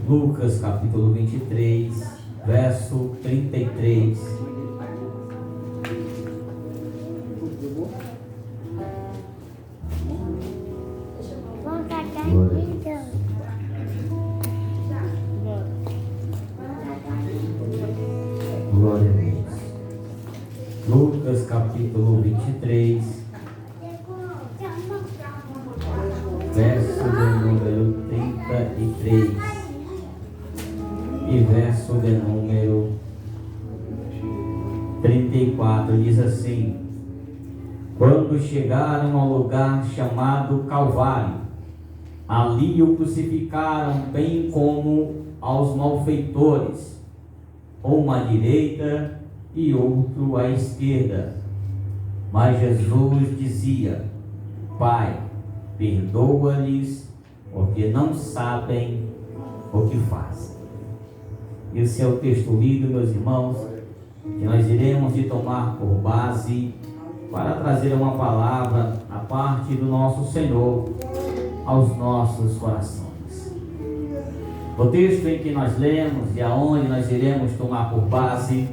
Lucas capítulo 23, verso 33. Glória a Deus. Lucas capítulo 23, verso de número 33 e verso de número 34, diz assim: quando chegaram ao lugar chamado Calvário, ali o crucificaram, bem como aos malfeitores, uma à direita e outro à esquerda. Mas Jesus dizia: Pai, perdoa-lhes, porque não sabem o que fazem. Esse é o texto lido, meus irmãos, que nós iremos de tomar por base para trazer uma palavra a parte do nosso Senhor aos nossos corações. O texto em que nós lemos e aonde nós iremos tomar por base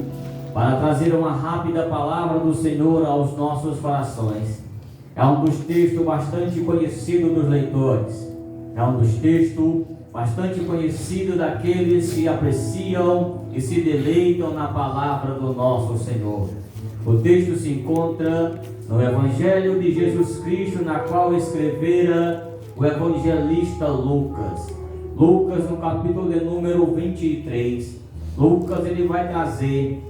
para trazer uma rápida palavra do Senhor aos nossos corações é um dos textos bastante conhecido dos leitores, é um dos textos bastante conhecido daqueles que apreciam e se deleitam na palavra do nosso Senhor. O texto se encontra no Evangelho de Jesus Cristo, na qual escrevera o evangelista Lucas. Lucas, no capítulo de número 23, Lucas ele vai trazer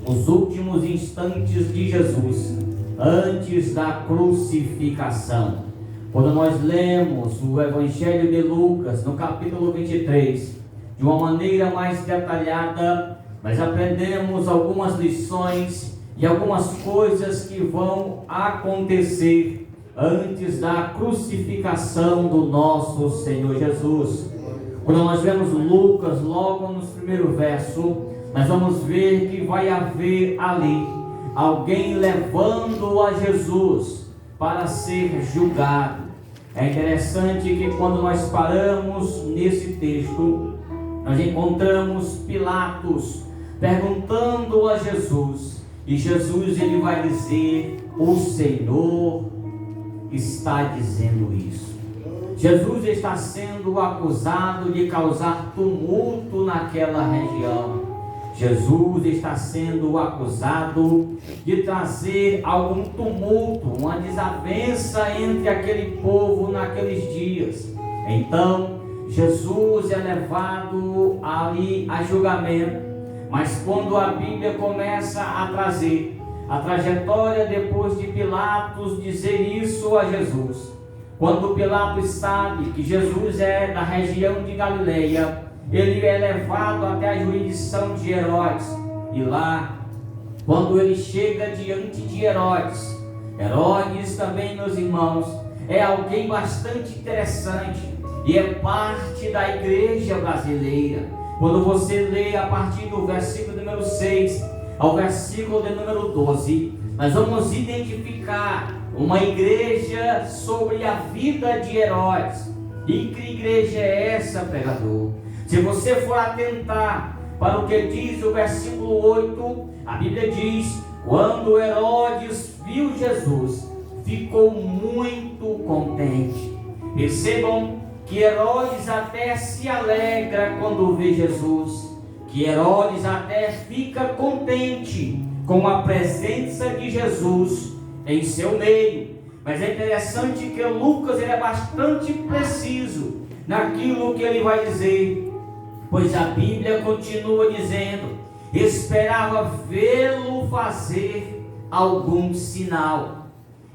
os últimos instantes de Jesus antes da crucificação. Quando nós lemos o Evangelho de Lucas, no capítulo 23, de uma maneira mais detalhada, nós aprendemos algumas lições e algumas coisas que vão acontecer antes da crucificação do nosso Senhor Jesus. Quando nós vemos Lucas, logo no primeiro verso, nós vamos ver que vai haver ali alguém levando a Jesus para ser julgado. É interessante que quando nós paramos nesse texto, nós encontramos Pilatos perguntando a Jesus, e Jesus ele vai dizer: o Senhor está dizendo isso. Jesus está sendo acusado de causar tumulto naquela região. Jesus está sendo acusado de trazer algum tumulto, uma desavença entre aquele povo naqueles dias. Então, Jesus é levado ali a julgamento. Mas quando a Bíblia começa a trazer a trajetória depois de Pilatos dizer isso a Jesus, quando Pilatos sabe que Jesus é da região de Galileia, ele é levado até a jurisdição de Herodes. E lá, quando ele chega diante de Herodes, Herodes também, meus irmãos, é alguém bastante interessante e é parte da igreja brasileira. Quando você lê a partir do versículo número 6 ao versículo de número 12, nós vamos identificar uma igreja sobre a vida de Herodes. E que igreja é essa, pregador? Se você for atentar para o que diz o versículo 8, a Bíblia diz: quando Herodes viu Jesus, ficou muito contente. Percebam que Herodes até se alegra quando vê Jesus, que Herodes até fica contente com a presença de Jesus em seu meio. Mas é interessante que Lucas ele é bastante preciso naquilo que ele vai dizer, pois a Bíblia continua dizendo: esperava vê-lo fazer algum sinal.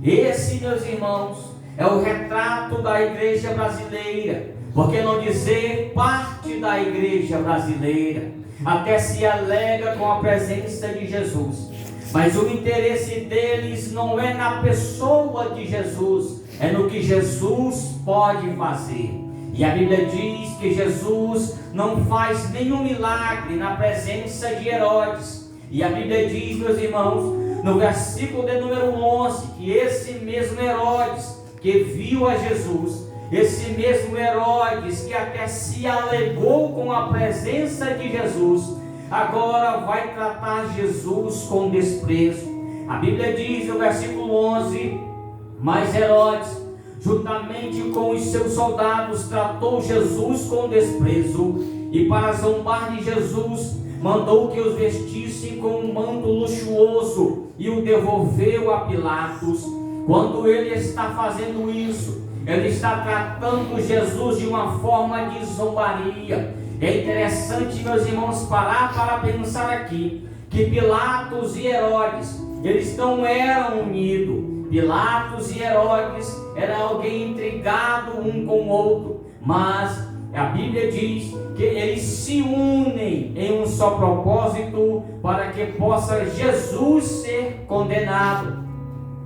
Esse, meus irmãos, é o retrato da igreja brasileira, por que não dizer parte da igreja brasileira, até se alegra com a presença de Jesus. Mas o interesse deles não é na pessoa de Jesus, é no que Jesus pode fazer. E a Bíblia diz que Jesus não faz nenhum milagre na presença de Herodes. E a Bíblia diz, meus irmãos, no versículo de número 11, que esse mesmo Herodes que viu a Jesus, esse mesmo Herodes, que até se alegou com a presença de Jesus, agora vai tratar Jesus com desprezo. A Bíblia diz no versículo 11: mas Herodes, juntamente com os seus soldados, tratou Jesus com desprezo, e para zombar de Jesus, mandou que os vestissem com um manto luxuoso e o devolveu a Pilatos. Quando ele está fazendo isso, ele está tratando Jesus de uma forma de zombaria. É interessante, meus irmãos, parar para pensar aqui, que Pilatos e Herodes, eles não eram unidos. Pilatos e Herodes eram alguém intrigado um com o outro, mas a Bíblia diz que eles se unem em um só propósito, para que possa Jesus ser condenado.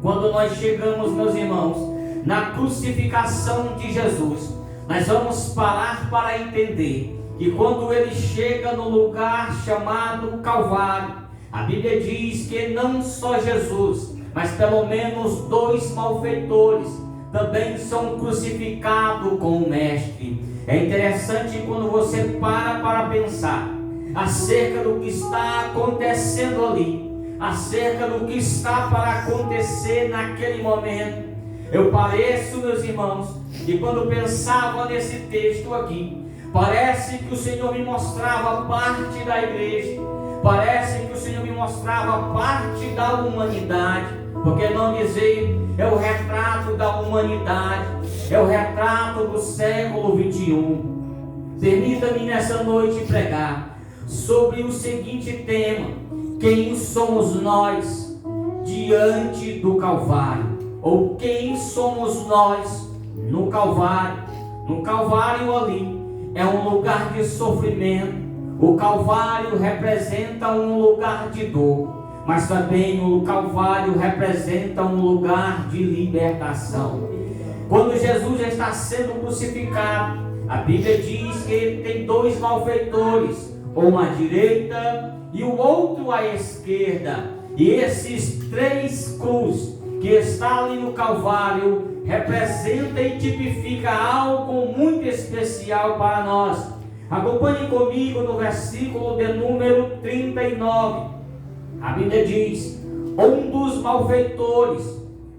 Quando nós chegamos, meus irmãos, na crucificação de Jesus, nós vamos parar para entender que quando ele chega no lugar chamado Calvário, a Bíblia diz que não só Jesus, mas pelo menos 2 malfeitores também são crucificados com o Mestre. É interessante quando você para pensar acerca do que está acontecendo ali, acerca do que está para acontecer naquele momento. Eu pareço, meus irmãos, que quando pensava nesse texto aqui, parece que o Senhor me mostrava parte da igreja, parece que o Senhor me mostrava parte da humanidade. Porque não dizer, é o retrato da humanidade, é o retrato do século 21. Permita-me nessa noite pregar sobre o seguinte tema: quem somos nós diante do Calvário? Ou quem somos nós no Calvário? No Calvário ali é um lugar de sofrimento. O Calvário representa um lugar de dor, mas também o Calvário representa um lugar de libertação. Quando Jesus está sendo crucificado, a Bíblia diz que ele tem 2 malfeitores, um à direita e o outro à esquerda. E esses 3 cruzes que está ali no Calvário representa e tipifica algo muito especial para nós. Acompanhe comigo no versículo de número 39. A Bíblia diz: um dos malfeitores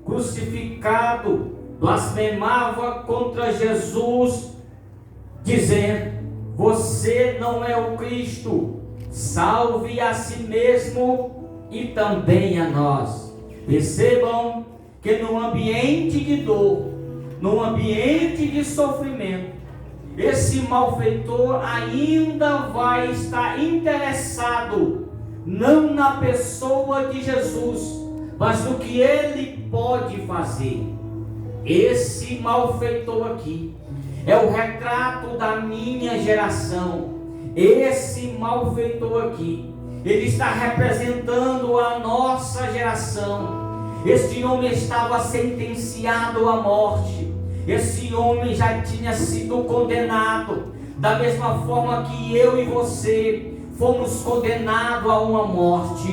crucificado blasfemava contra Jesus, dizendo: você não é o Cristo, salve a si mesmo e também a nós. Percebam que no ambiente de dor, no ambiente de sofrimento, esse malfeitor ainda vai estar interessado não na pessoa de Jesus, mas no que ele pode fazer. Esse malfeitor aqui é o retrato da minha geração. Esse malfeitor aqui, ele está representando a nossa geração. Este homem estava sentenciado à morte. Esse homem já tinha sido condenado, da mesma forma que eu e você fomos condenados a uma morte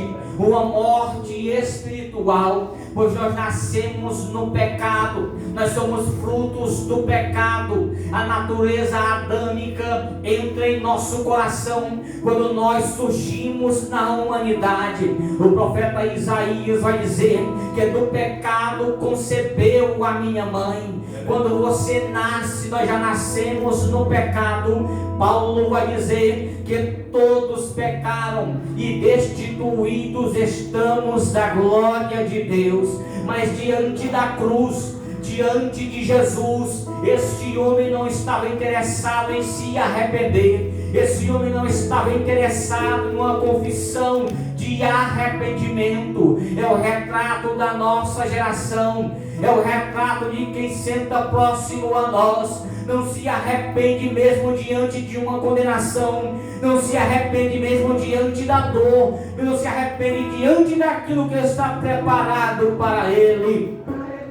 espiritual, pois nós nascemos no pecado, nós somos frutos do pecado. A natureza adâmica entra em nosso coração quando nós surgimos na humanidade. O profeta Isaías vai dizer que do pecado concebeu a minha mãe. Quando você nasce, nós já nascemos no pecado. Paulo vai dizer que todos pecaram e destituídos estamos da glória de Deus. Mas diante da cruz, diante de Jesus, este homem não estava interessado em se arrepender. Esse homem não estava interessado numa confissão de arrependimento. É o retrato da nossa geração, é o retrato de quem senta próximo a nós. Não se arrepende mesmo diante de uma condenação, não se arrepende mesmo diante da dor, não se arrepende diante daquilo que está preparado para ele.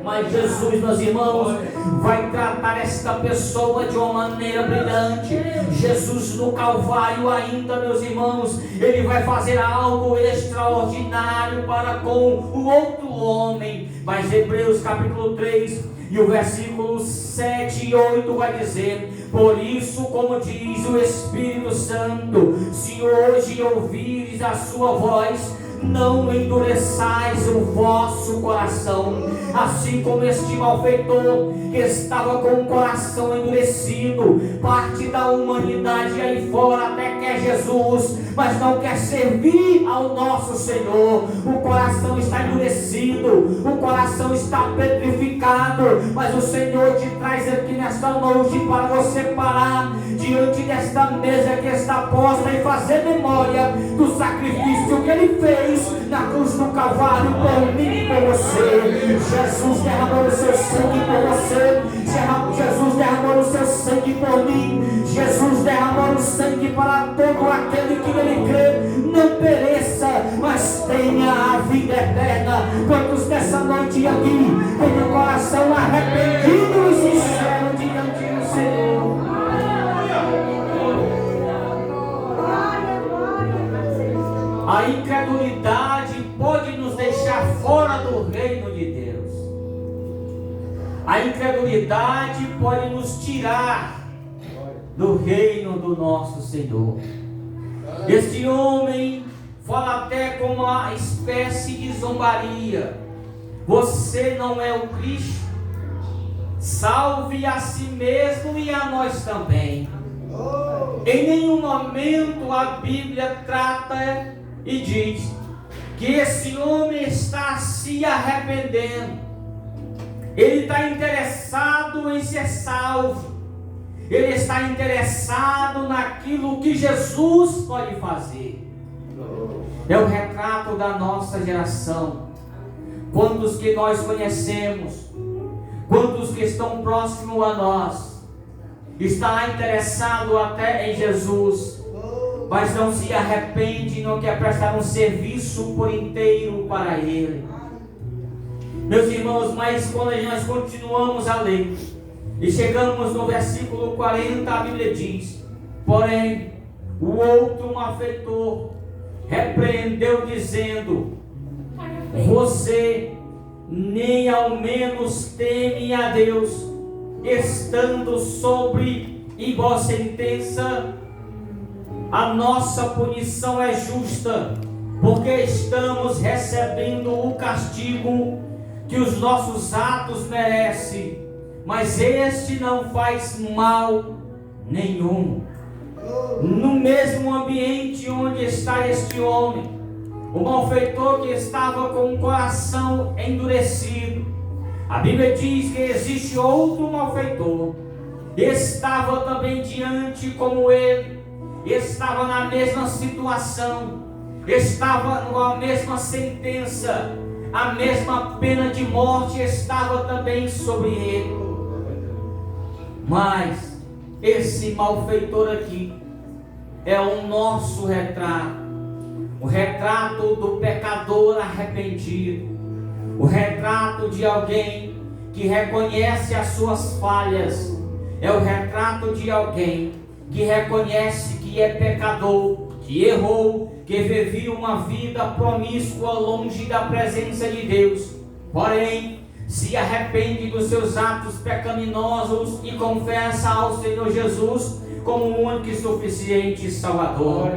Mas Jesus, meus irmãos, vai tratar esta pessoa de uma maneira brilhante. Jesus no Calvário ainda, meus irmãos, ele vai fazer algo extraordinário para com o outro homem. Mas Hebreus capítulo 3 E o versículo 7 e 8 vai dizer: por isso, como diz o Espírito Santo, se hoje ouvires a sua voz, não endureçais o vosso coração, assim como este malfeitor que estava com o coração endurecido. Parte da humanidade aí fora até quer Jesus, mas não quer servir ao nosso Senhor. O coração está endurecido, o coração está petrificado, mas o Senhor te traz aqui nesta noite para você parar diante desta mesa que está posta e fazer memória do sacrifício que Ele fez na cruz do Calvário por mim e por você. Jesus derramou o seu sangue por você. Jesus derramou o seu sangue por mim. Jesus derramou o sangue para todo aquele que nele crê não pereça, mas tenha a vida eterna. Quantos nessa noite aqui têm o coração arrependido e sincero diante do Senhor? A incredulidade pode nos deixar fora do reino de Deus. A incredulidade pode nos tirar do reino do nosso Senhor. Este homem fala até com uma espécie de zombaria: você não é o Cristo? Salve a si mesmo e a nós também. Em nenhum momento a Bíblia trata e diz que esse homem está se arrependendo. Ele está interessado em ser salvo. Ele está interessado naquilo que Jesus pode fazer. É o retrato da nossa geração. Quantos que nós conhecemos, quantos que estão próximos a nós, está interessado até em Jesus, mas não se arrepende, não quer prestar um serviço por inteiro para Ele. Meus irmãos, mas quando nós continuamos a ler e chegamos no versículo 40, a Bíblia diz: porém, o outro malfeitor repreendeu, dizendo: você nem ao menos teme a Deus, estando sobre em vossa sentença. A nossa punição é justa, porque estamos recebendo o castigo que os nossos atos merecem, mas este não faz mal nenhum. No mesmo ambiente onde está este homem, o malfeitor que estava com o coração endurecido, a Bíblia diz que existe outro malfeitor, estava também diante como ele, estava na mesma situação, estava na mesma sentença, a mesma pena de morte estava também sobre ele. Mas esse malfeitor aqui é o nosso retrato, o retrato do pecador arrependido, o retrato de alguém que reconhece as suas falhas, é o retrato de alguém que reconhece que é pecador, que errou, que vivia uma vida promíscua longe da presença de Deus, porém se arrepende dos seus atos pecaminosos e confessa ao Senhor Jesus como o único e suficiente Salvador.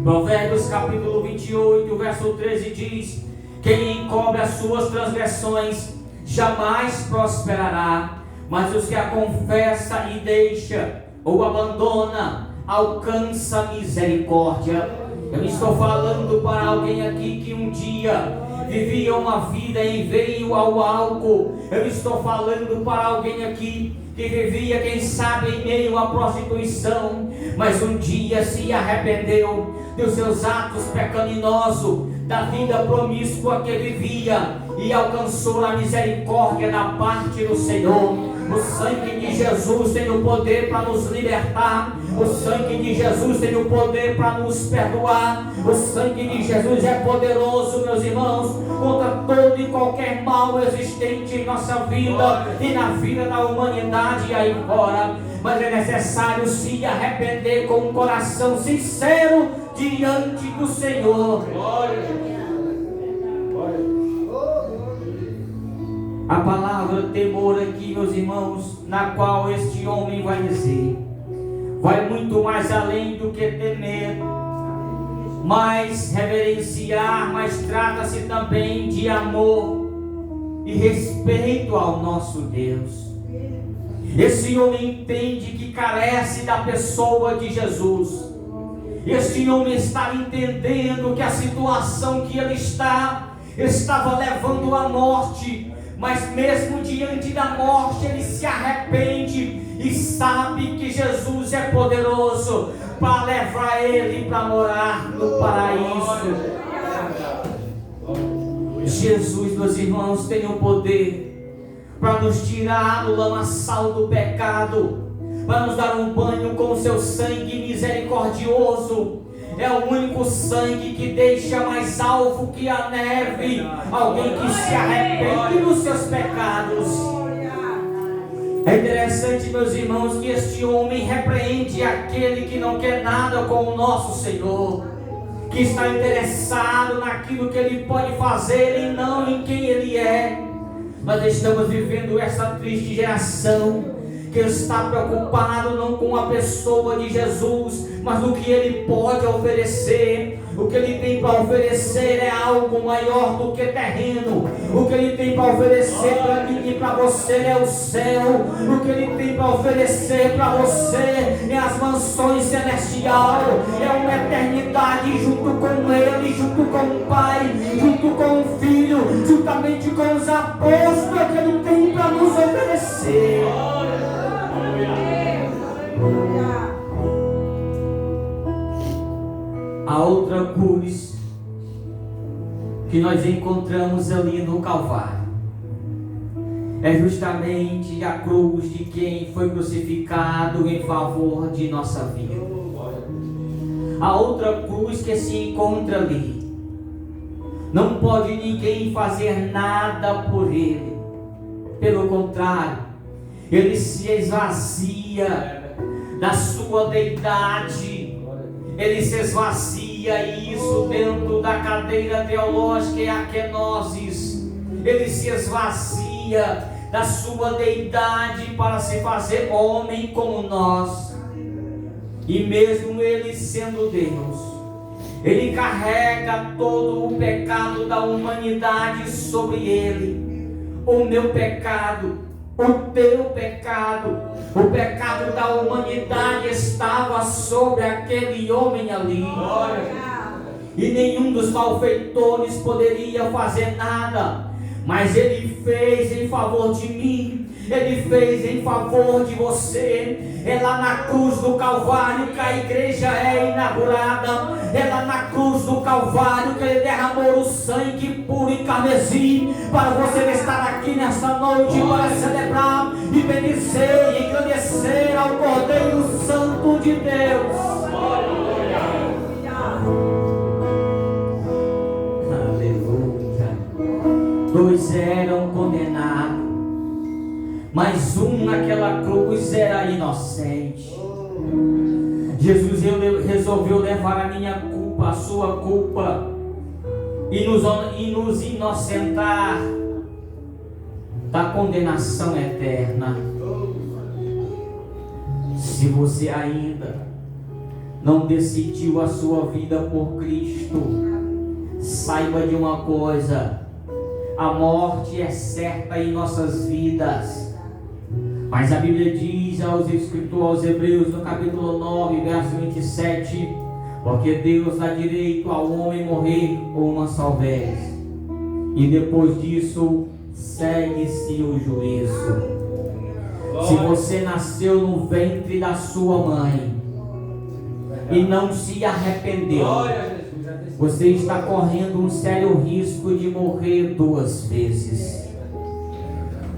Provérbios capítulo 28, verso 13 diz: quem encobre as suas transgressões jamais prosperará, mas os que a confessa e deixa ou abandona alcança misericórdia. Eu estou falando para alguém aqui que um dia vivia uma vida em meio ao álcool. Eu estou falando para alguém aqui que vivia, quem sabe, em meio à prostituição, mas um dia se arrependeu dos seus atos pecaminosos, da vida promíscua que vivia, e alcançou a misericórdia da parte do Senhor. O sangue de Jesus tem o poder para nos libertar. O sangue de Jesus tem o poder para nos perdoar. O sangue de Jesus é poderoso, meus irmãos, contra todo e qualquer mal existente em nossa vida e na vida da humanidade aí fora. Mas é necessário se arrepender com um coração sincero diante do Senhor. A palavra temor aqui, meus irmãos, na qual este homem vai dizer, vai muito mais além do que temer, mas reverenciar, mas trata-se também de amor e respeito ao nosso Deus. Esse homem entende que carece da pessoa de Jesus. Este homem está entendendo que a situação que ele estava levando à morte, mas mesmo diante da morte ele se arrepende e sabe que Jesus é poderoso para levar ele para morar no paraíso. Jesus, meus irmãos, tem o poder para nos tirar do lamaçal do pecado, para nos dar um banho com o seu sangue misericordioso. É o único sangue que deixa mais alvo que a neve alguém que se arrepende dos seus pecados. É interessante, meus irmãos, que este homem repreende aquele que não quer nada com o nosso Senhor, que está interessado naquilo que ele pode fazer e não em quem ele é. Nós estamos vivendo essa triste geração que está preocupado não com a pessoa de Jesus, mas no que ele pode oferecer. O que ele tem para oferecer é algo maior do que terreno. O que ele tem para oferecer para mim e para você é o céu. O que ele tem para oferecer para você é as mansões celestiais, é uma eternidade junto com ele, junto com o Pai, junto com o Filho, juntamente com os apóstolos que ele tem para nos oferecer. A outra cruz que nós encontramos ali no Calvário é justamente a cruz de quem foi crucificado em favor de nossa vida. A outra cruz que se encontra ali, não pode ninguém fazer nada por ele. Pelo contrário, ele se esvazia da sua deidade. Ele se esvazia, isso dentro da cadeira teológica e a kenosis. Ele se esvazia da sua deidade para se fazer homem como nós. E mesmo ele sendo Deus, ele carrega todo o pecado da humanidade sobre ele. O meu pecado, o teu pecado, o pecado da humanidade estava sobre aquele homem ali. E nenhum dos malfeitores poderia fazer nada, mas ele fez em favor de mim, ele fez em favor de você. É lá na cruz do Calvário que a igreja é inaugurada. É lá na cruz do Calvário que ele derramou o sangue puro e carmesim, para você estar aqui nessa noite para celebrar e bendizer e engrandecer ao Cordeiro Santo de Deus. Aleluia. Dois eram condenados, mas um naquela cruz era inocente. Jesus resolveu levar a minha culpa, a sua culpa, e nos inocentar da condenação eterna. Se você ainda não decidiu a sua vida por Cristo, saiba de uma coisa: a morte é certa em nossas vidas. Mas a Bíblia diz aos Hebreus, no capítulo 9, verso 27, porque Deus dá direito ao homem morrer uma só vez, e depois disso segue-se o juízo. Se você nasceu no ventre da sua mãe e não se arrependeu, você está correndo um sério risco de morrer duas vezes.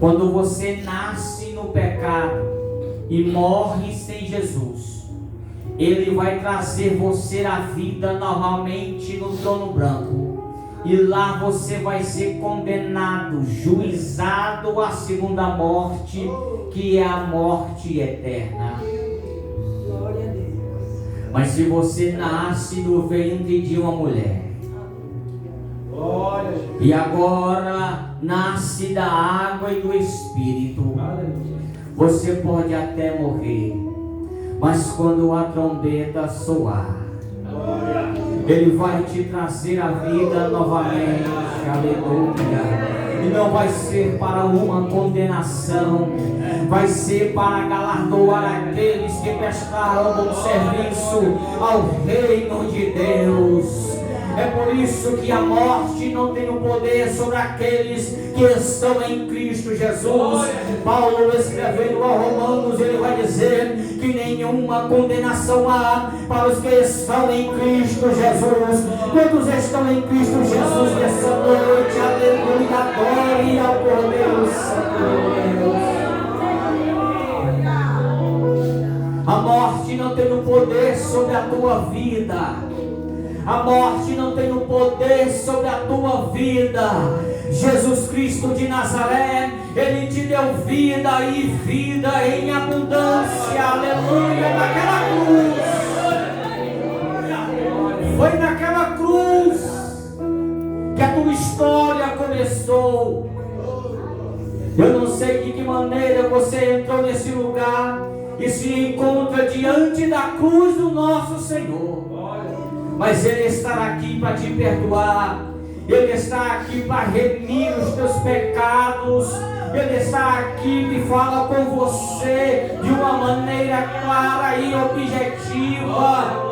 Quando você nasce no pecado e morre sem Jesus, Ele vai trazer você à vida novamente no trono branco, e lá você vai ser condenado, juizado à segunda morte, que é a morte eterna. Mas se você nasce no ventre de uma mulher, e agora nasce da água e do Espírito. Você pode até morrer, mas quando a trombeta soar, Ele vai te trazer a vida novamente. Aleluia. E não vai ser para uma condenação, vai ser para galardoar aqueles que prestaram bom serviço ao reino de Deus. É por isso que a morte não tem o poder sobre aqueles que estão em Cristo Jesus. Paulo, escrevendo aos Romanos, ele vai dizer que nenhuma condenação há para os que estão em Cristo Jesus. Quantos estão em Cristo Jesus nessa noite? Aleluia, glória ao Cordeiro Santo de Deus. A morte não tem o poder sobre a tua vida. A morte não tem o poder sobre a tua vida. Jesus Cristo de Nazaré, Ele te deu vida e vida em abundância. Aleluia, naquela cruz. Foi naquela cruz que a tua história começou. Eu não sei de que maneira você entrou nesse lugar e se encontra diante da cruz do nosso Senhor. Mas Ele está aqui para te perdoar. Ele está aqui para remir os teus pecados. Ele está aqui e fala com você de uma maneira clara e objetiva.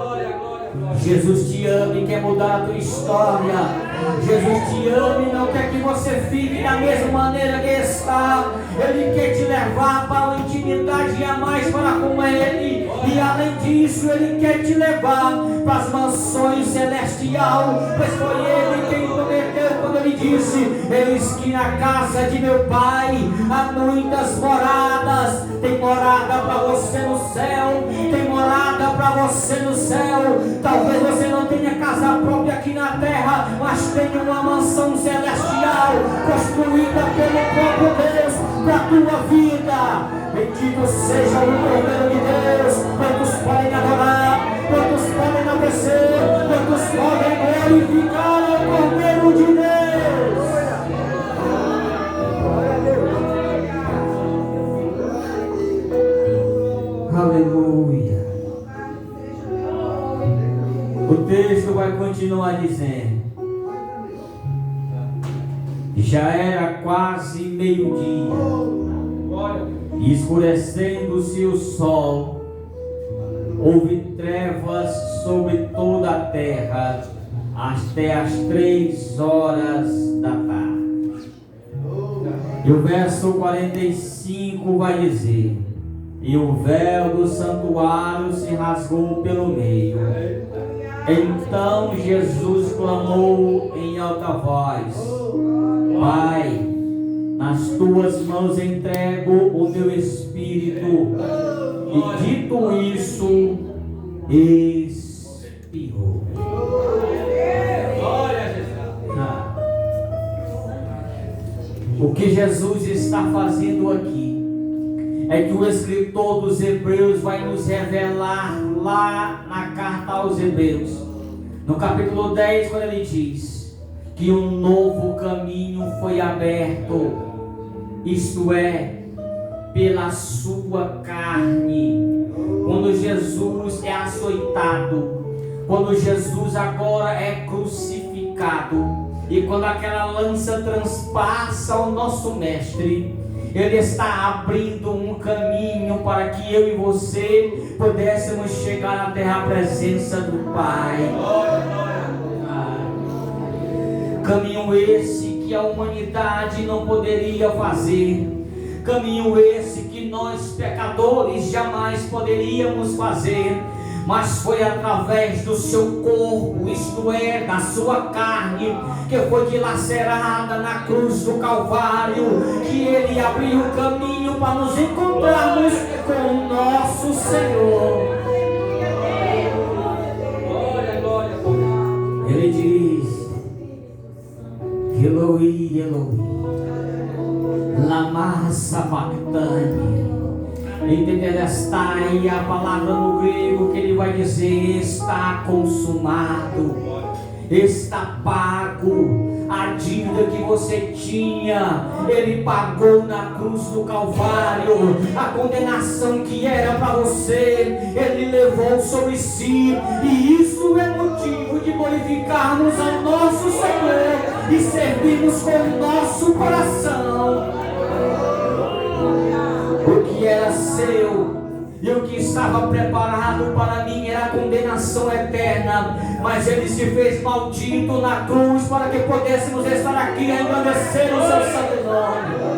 Jesus te ama e quer mudar a tua história. Jesus te ama e não quer que você fique da mesma maneira que está. Ele quer te levar para uma intimidade a mais para com Ele. E além disso, Ele quer te levar para as mansões celestiais. Pois foi Ele quem prometeu quando Ele disse: eis que na casa de meu Pai há muitas moradas. Tem morada para você no céu. Tem morada para você no céu. Talvez você não tenha casa própria aqui na terra, mas tenha uma mansão celestial construída pelo próprio Deus para a tua vida. Bendito seja o Cordeiro de Deus. Quantos podem adorar, quantos podem agradecer, quantos podem glorificar o Cordeiro de Deus. Aleluia. O texto vai continuar dizendo: já era quase meio-dia, e escurecendo-se o sol, houve trevas sobre toda a terra até as 3 horas da tarde. E o verso 45 vai dizer: e o véu do santuário se rasgou pelo meio. Então Jesus clamou em alta voz: Pai, nas tuas mãos entrego o meu espírito. E dito isso, expirou. O que Jesus está fazendo aqui é que o escritor dos Hebreus vai nos revelar lá na carta aos Hebreus, no capítulo 10, quando ele diz que um novo caminho foi aberto, isto é, pela sua carne. Quando Jesus é açoitado, quando Jesus agora é crucificado, e quando aquela lança transpassa o nosso mestre, Ele está abrindo um caminho para que eu e você pudéssemos chegar até a presença do Pai. Caminho esse que a humanidade não poderia fazer. Caminho esse que nós pecadores jamais poderíamos fazer. Mas foi através do seu corpo, isto é, da sua carne, que foi dilacerada na cruz do Calvário, que Ele abriu o caminho para nos encontrarmos com o nosso Senhor. Ele diz: Eloi, Eloi, lama sabachthani. Entenderestai, a palavra no grego que ele vai dizer: está consumado, está pago. a dívida que você tinha, Ele pagou na cruz do Calvário. A condenação que era para você, Ele levou sobre si, e isso é motivo de glorificarmos ao nosso Senhor e servirmos com o nosso coração. O que era seu e o que estava preparado para mim era a condenação eterna, mas Ele se fez maldito na cruz para que pudéssemos estar aqui a engrandecer o seu santo nome.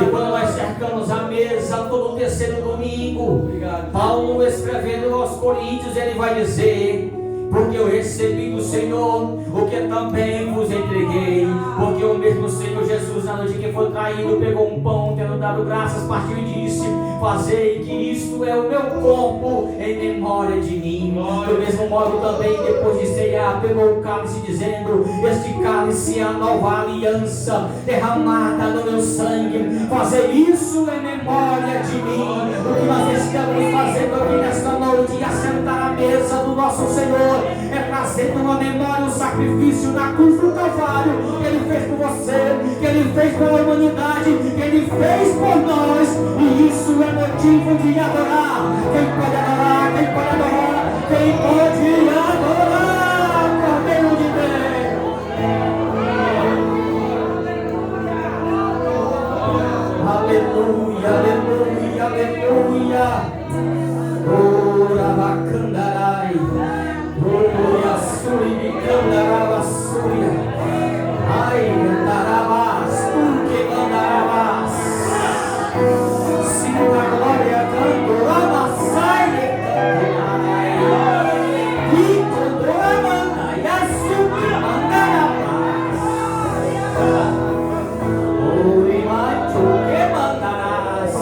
E quando nós cercamos a mesa todo o terceiro domingo, Paulo escrevendo aos Coríntios, ele vai dizer: porque eu recebi do Senhor o que também vos entreguei, porque o mesmo Senhor Jesus, na noite que foi traído, pegou um pão, tendo dado graças, partiu e disse: fazei que isto é o meu corpo em memória de mim. Do mesmo modo também, depois de ceiar, pegou o cálice, dizendo: este cálice é a nova aliança derramada no meu sangue, fazei isso em memória de mim. O que nós estamos fazendo aqui nesta noite, assentar à mesa do nosso Senhor, é trazendo uma memória, um sacrifício na cruz do Calvário que Ele fez por você, que Ele fez pela humanidade, que Ele fez por nós, e isso é motivo de adorar. Quem pode adorar? Quem pode adorar? Quem pode adorar? Cordeiro de Deus. Aleluia, aleluia, aleluia. Ora bacandarai, ora suri bicandarava suria, ai andarabas, tu que mandarabas, se na glória cantorama sai e condorama e açúcar mandarabas, oi macho que mandarás.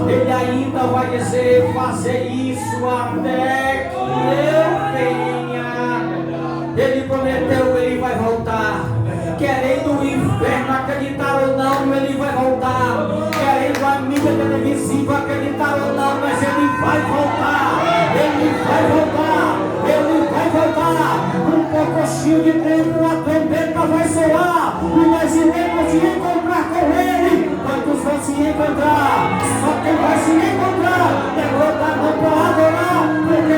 Ele ainda vai dizer: fazer isso até que eu venha. Ele prometeu, Ele vai voltar. Querendo o inferno acreditar ou não, Ele vai voltar. Querendo a mídia televisiva acreditar ou não, mas Ele vai voltar. Ele vai voltar. Ele vai voltar. Um pouquinho de tempo, a trombeta vai soar, e nós iremos se encontrar com Ele. Quantos vão se encontrar? Só quem vai se encontrar levanta a mão para adorar, porque